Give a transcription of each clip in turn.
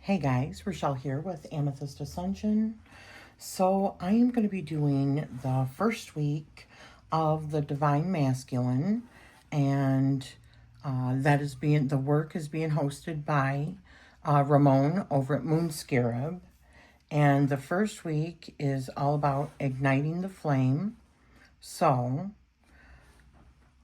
Hey guys, Rochelle here with Amethyst Ascension. So I am going to be doing the first week of the Divine Masculine, and the work is being hosted by Ramon over at Moon Scarab. And the first week is all about igniting the flame. So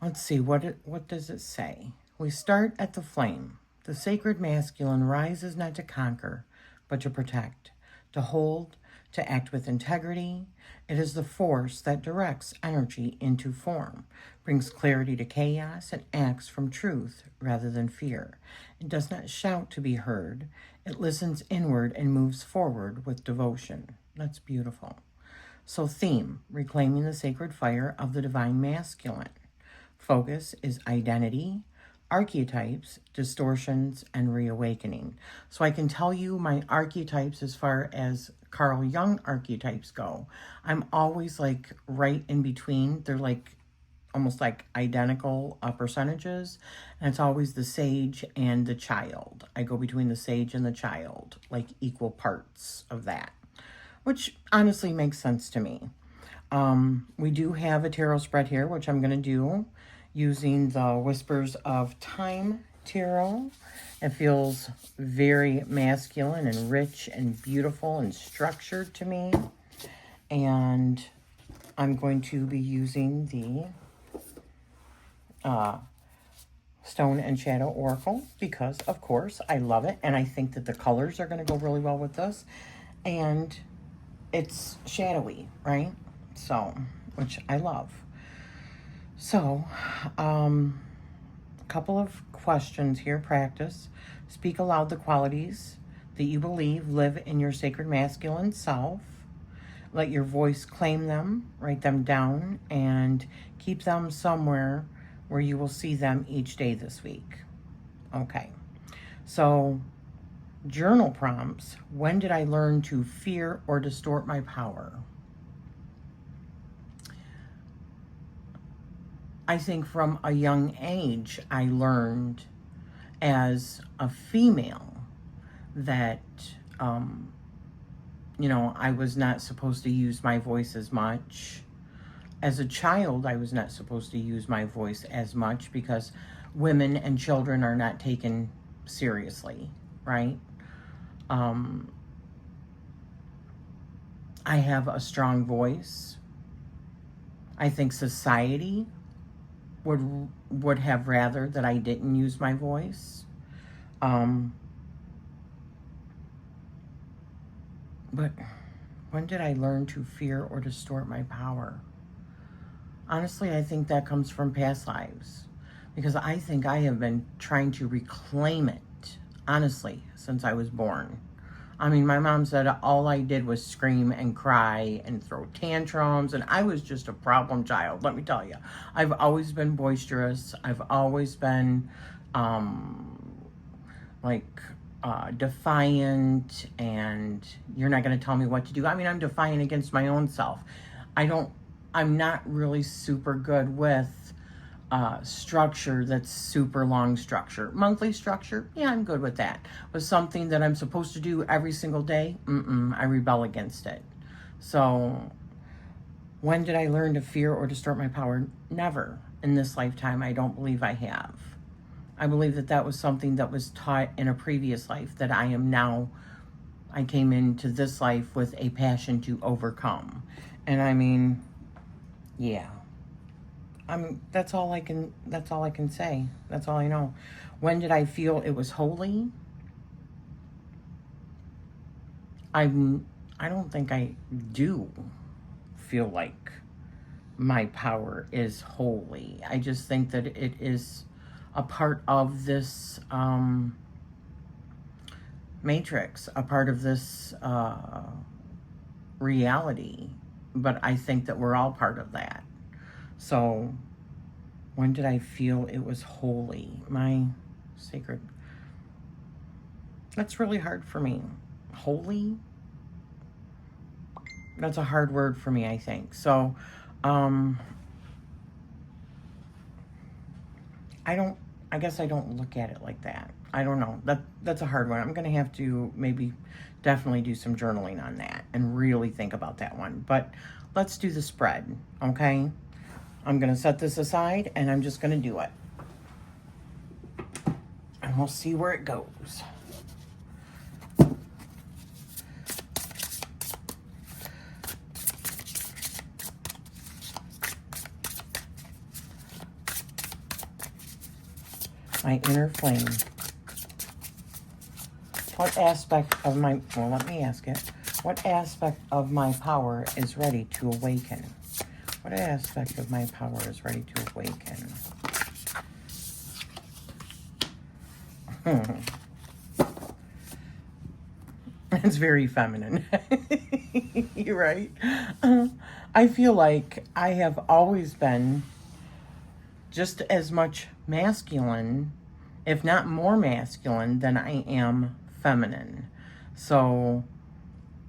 let's see, what does it say? We start at the flame. The sacred masculine rises not to conquer, but to protect, to hold, to act with integrity. It is the force that directs energy into form, brings clarity to chaos, and acts from truth rather than fear. It does not shout to be heard. It listens inward and moves forward with devotion. That's beautiful. So theme, reclaiming the sacred fire of the divine masculine. Focus is identity, archetypes, distortions, and reawakening. So I can tell you my archetypes as far as Carl Jung archetypes go. I'm always like right in between. They're like almost like identical percentages. And it's always the sage and the child. I go between the sage and the child, like equal parts of that, which honestly makes sense to me. We do have a tarot spread here, which I'm going to do using the Whispers of Time tarot. It feels very masculine and rich and beautiful and structured to me. And I'm going to be using the Stone and Shadow Oracle because, of course, I love it. And I think that the colors are going to go really well with this. And it's shadowy, right? So, which I love. So, a couple of questions here. Practice. Speak aloud the qualities that you believe live in your sacred masculine self. Let your voice claim them, write them down, and keep them somewhere where you will see them each day this week. Okay. So, journal prompts. When did I learn to fear or distort my power? I think from a young age, I learned as a female that, I was not supposed to use my voice as much. As a child, I was not supposed to use my voice as much because women and children are not taken seriously, right? I have a strong voice. I think society would have rather that I didn't use my voice. But when did I learn to fear or distort my power? Honestly, I think that comes from past lives because I think I have been trying to reclaim it, honestly, since I was born. I mean, my mom said all I did was scream and cry and throw tantrums, and I was just a problem child, let me tell you. I've always been boisterous. I've always been, defiant, and you're not going to tell me what to do. I mean, I'm defiant against my own self. I'm not really super good with structure that's super long structure. Monthly structure, yeah, I'm good with that. But something that I'm supposed to do every single day, I rebel against it. So when did I learn to fear or distort my power? Never in this lifetime. I don't believe I have. I believe that was something that was taught in a previous life that I came into this life with a passion to overcome. And I mean, yeah. That's all I can say. That's all I know. When did I feel it was holy? I don't think I do feel like my power is holy. I just think that it is a part of this matrix, a part of this reality. But I think that we're all part of that. So, when did I feel it was holy? My sacred. That's really hard for me. Holy? That's a hard word for me, I think. So, I guess I don't look at it like that. I don't know. That's a hard one. I'm going to have to maybe definitely do some journaling on that and really think about that one. But let's do the spread, okay? I'm going to set this aside and I'm just going to do it. And we'll see where it goes. My inner flame. What aspect of my, well, let me ask it. What aspect of my power is ready to awaken? What aspect of my power is ready to awaken? It's very feminine. You're right. I feel like I have always been just as much masculine, if not more masculine, than I am feminine. So,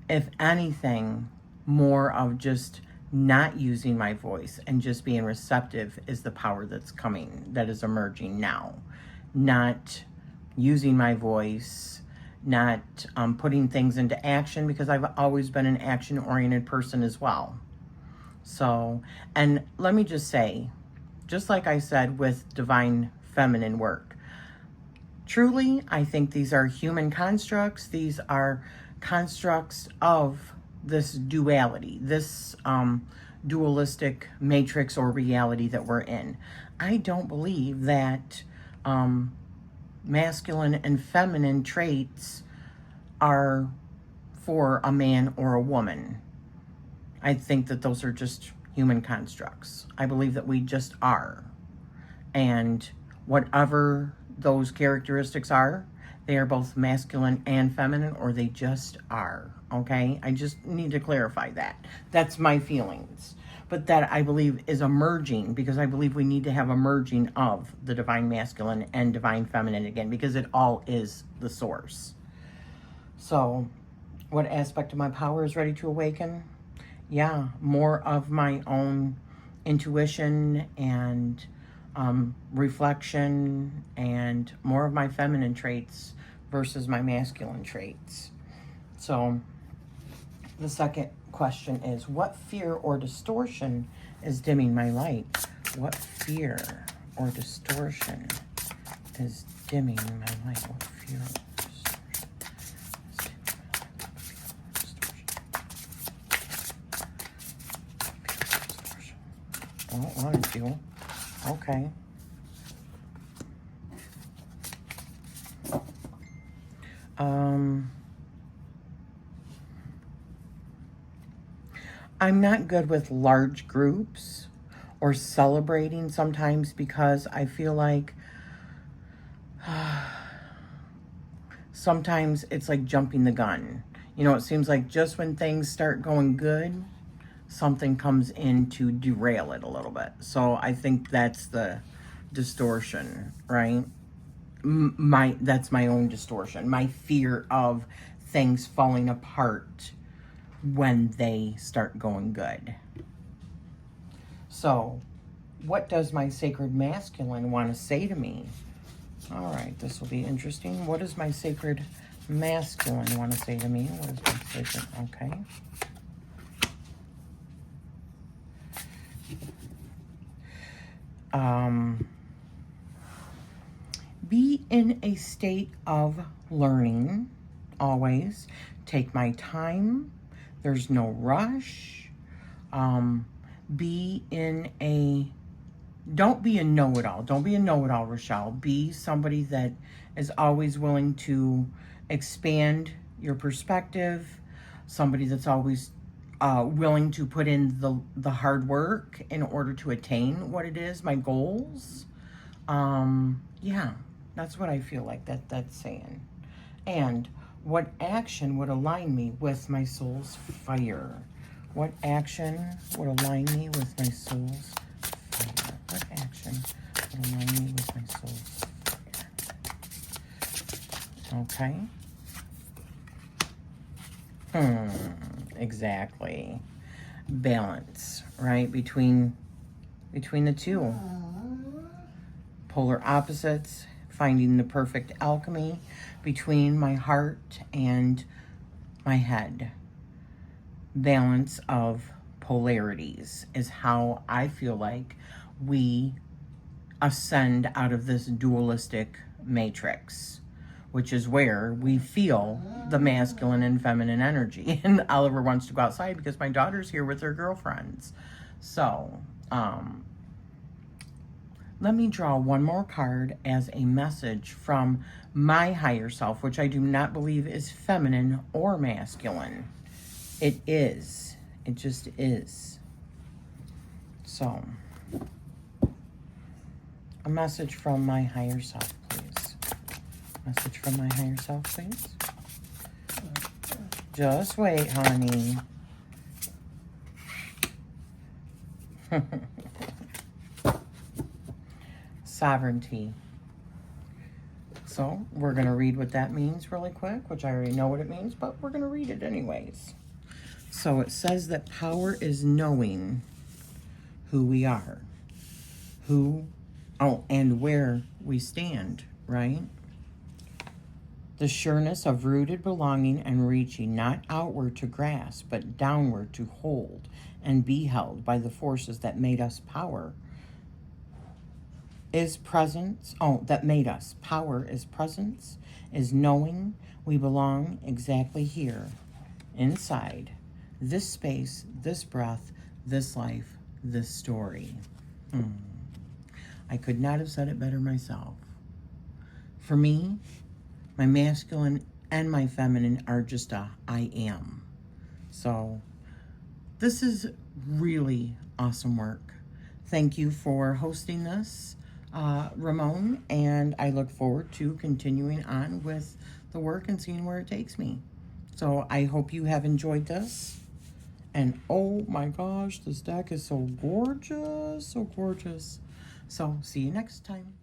if anything, more of just not using my voice and just being receptive is the power that's coming, that is emerging now. Not using my voice, not putting things into action, because I've always been an action-oriented person as well. So, and let me just say, just like I said with divine feminine work, truly, I think these are human constructs. These are constructs of this duality, this dualistic matrix or reality that we're in. I don't believe that masculine and feminine traits are for a man or a woman. I think that those are just human constructs. I believe that we just are. And whatever those characteristics are, they are both masculine and feminine, or they just are, okay? I just need to clarify that. That's my feelings. But that, I believe, is emerging, because I believe we need to have a merging of the divine masculine and divine feminine again, because it all is the source. So, what aspect of my power is ready to awaken? Yeah, more of my own intuition and reflection, and more of my feminine traits versus my masculine traits. So the second question is, what fear or distortion is dimming my light? What fear or distortion is dimming my light? What fear or distortion is dimming my light? What fear or distortion? I don't want to. Okay. I'm not good with large groups or celebrating sometimes, because I feel like sometimes it's like jumping the gun. You know, it seems like just when things start going good, something comes in to derail it a little bit. So I think that's the distortion, right? That's my own distortion. My fear of things falling apart when they start going good. So, what does my sacred masculine want to say to me? All right, this will be interesting. What does my sacred masculine want to say to me? What is my sacred? Okay. Be in a state of learning, always. Take my time. There's no rush. Be in a, don't be a know-it-all. Don't be a know-it-all, Rochelle. Be somebody that is always willing to expand your perspective. Somebody that's always willing to put in the hard work in order to attain what it is, my goals. Yeah, that's what I feel like that's saying. And what action would align me with my soul's fire? What action would align me with my soul's fire? What action would align me with my soul's fire? Okay. Exactly. Balance, right? Between the two. Polar opposites finding the perfect alchemy between my heart and my head. Balance of polarities is how I feel like we ascend out of this dualistic matrix, which is where we feel the masculine and feminine energy. And Oliver wants to go outside because my daughter's here with her girlfriends. So, let me draw one more card as a message from my higher self, which I do not believe is feminine or masculine. It is. It just is. So, a message from my higher self, please. Message from my higher self, please. Just wait, honey. Sovereignty. So, we're going to read what that means really quick, which I already know what it means, but we're going to read it anyways. So, it says that power is knowing who we are, and where we stand, right? The sureness of rooted belonging and reaching not outward to grasp, but downward to hold and be held by the forces that made us power. Is presence, that made us. Power is presence, is knowing we belong exactly here, inside, this space, this breath, this life, this story. I could not have said it better myself. For me, my masculine and my feminine are just a I am. So this is really awesome work. Thank you for hosting this, Ramon, and I look forward to continuing on with the work and seeing where it takes me. So I hope you have enjoyed this. And oh my gosh, this deck is so gorgeous, so gorgeous. So see you next time.